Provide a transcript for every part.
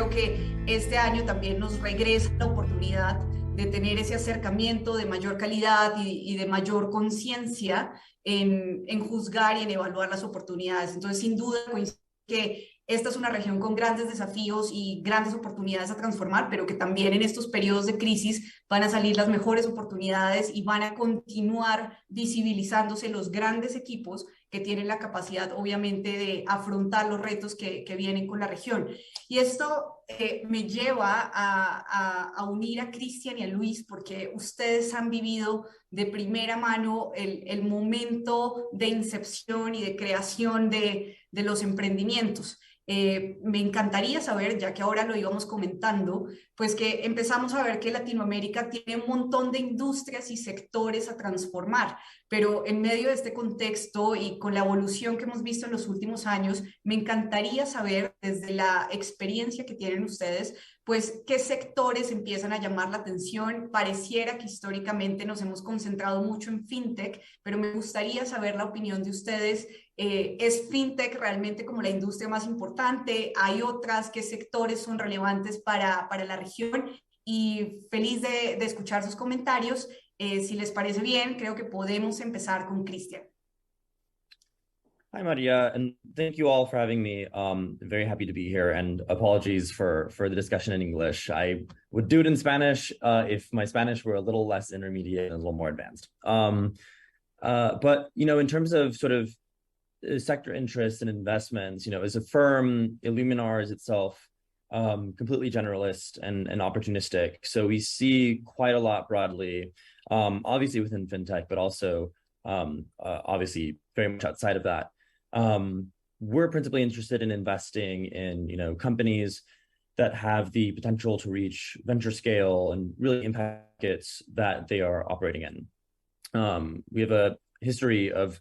creo que este año también nos regresa la oportunidad de tener ese acercamiento de mayor calidad y de mayor conciencia en juzgar y en evaluar las oportunidades. Entonces, sin duda, coincido que esta es una región con grandes desafíos y grandes oportunidades a transformar, pero que también en estos periodos de crisis van a salir las mejores oportunidades y van a continuar visibilizándose los grandes equipos que tienen la capacidad, obviamente, de afrontar los retos que vienen con la región. Y esto me lleva a unir a Cristian y a Luis, porque ustedes han vivido de primera mano el momento de incepción y de creación de los emprendimientos. Me encantaría saber, ya que ahora lo íbamos comentando, pues que empezamos a ver que Latinoamérica tiene un montón de industrias y sectores a transformar, pero en medio de este contexto y con la evolución que hemos visto en los últimos años, me encantaría saber desde la experiencia que tienen ustedes, pues qué sectores empiezan a llamar la atención. Pareciera que históricamente nos hemos concentrado mucho en fintech, pero me gustaría saber la opinión de ustedes. ¿Es fintech realmente como la industria más importante? ¿Hay otras? ¿Qué sectores son relevantes para la región? Y feliz de escuchar sus comentarios. Si les parece bien, creo que podemos empezar con Cristian. Hi, Maria, and thank you all for having me. Very happy to be here, and apologies for the discussion in English. I would do it in Spanish if my Spanish were a little less intermediate and a little more advanced. But in terms of sort of sector interests and investments, as a firm, Illuminar is itself completely generalist and opportunistic. So we see quite a lot broadly, obviously within fintech, but also obviously very much outside of that. We're principally interested in investing in, companies that have the potential to reach venture scale and really impact markets that they are operating in. We have a history of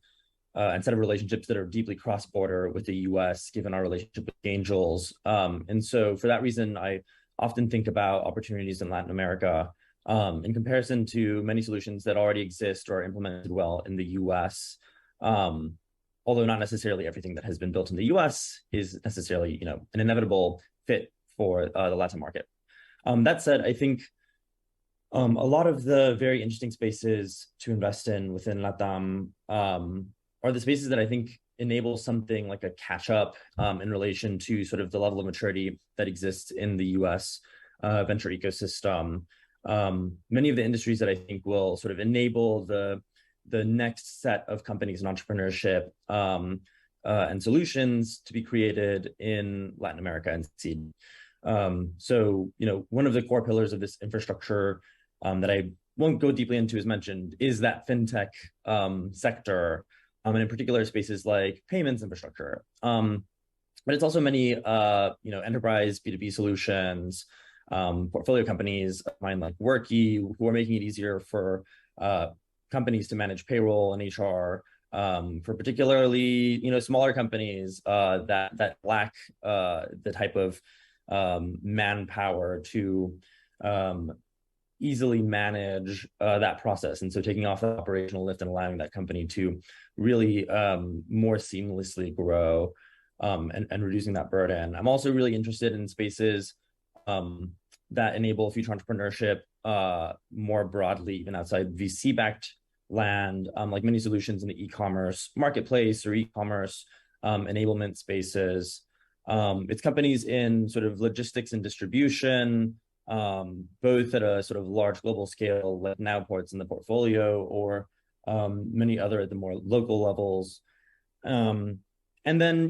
and set of relationships that are deeply cross-border with the US, given our relationship with angels. And so for that reason, I often think about opportunities in Latin America in comparison to many solutions that already exist or are implemented well in the US. Although not necessarily everything that has been built in the US is necessarily, an inevitable fit for the Latin market. That said, I think a lot of the very interesting spaces to invest in within LATAM are the spaces that I think enable something like a catch up in relation to sort of the level of maturity that exists in the US venture ecosystem. Many of the industries that I think will sort of enable the next set of companies and entrepreneurship and solutions to be created in Latin America and succeed. So, one of the core pillars of this infrastructure that I won't go deeply into, as mentioned, is that fintech sector, and in particular spaces like payments infrastructure. But it's also many, enterprise B2B solutions, portfolio companies of mine like Worky, who are making it easier for companies to manage payroll and HR, for particularly smaller companies that lack the type of manpower to easily manage that process. And so taking off the operational lift and allowing that company to really more seamlessly grow and reducing that burden. I'm also really interested in spaces that enable future entrepreneurship more broadly, even outside VC-backed land, like many solutions in the e-commerce marketplace or e-commerce enablement spaces. It's companies in sort of logistics and distribution, both at a sort of large global scale, like Nowports in the portfolio, or many other at the more local levels. And then,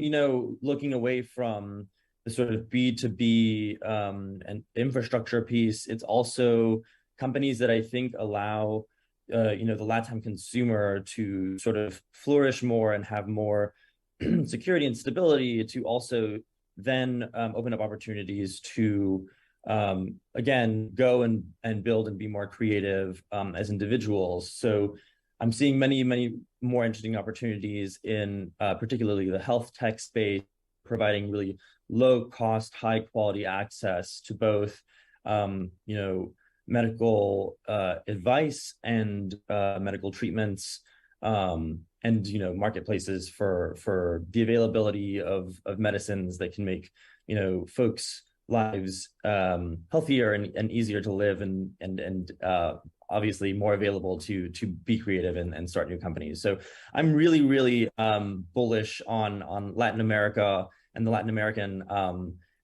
looking away from the sort of B2B and infrastructure piece, it's also companies that I think allow the LATAM consumer to sort of flourish more and have more security and stability, to also then open up opportunities to again go and build and be more creative as individuals. So I'm seeing many more interesting opportunities in particularly the health tech space, providing really low cost, high quality access to both medical advice and medical treatments, and marketplaces for the availability of medicines that can make folks lives healthier and easier to live and obviously more available to be creative and start new companies. So I'm really bullish on Latin America and the Latin American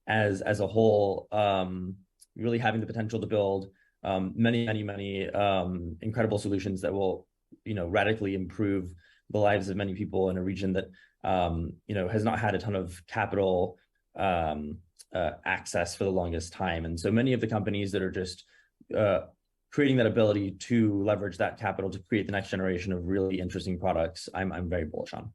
as a whole, really having the potential to build many incredible solutions that will, radically improve the lives of many people in a region that has not had a ton of capital access for the longest time. And so many of the companies that are just creating that ability to leverage that capital to create the next generation of really interesting products, I'm very bullish on.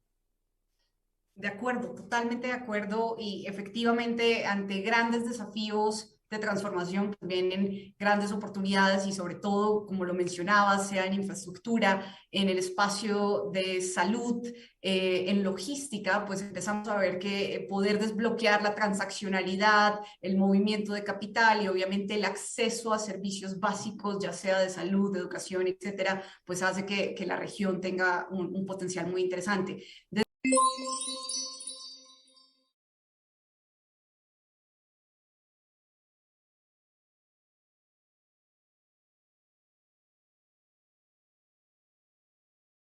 De acuerdo, totalmente de acuerdo, y efectivamente ante grandes desafíos de transformación vienen grandes oportunidades y sobre todo, como lo mencionabas, sea en infraestructura, en el espacio de salud, en logística, pues empezamos a ver que poder desbloquear la transaccionalidad, el movimiento de capital y obviamente el acceso a servicios básicos, ya sea de salud, de educación, etcétera, pues hace que la región tenga un potencial muy interesante.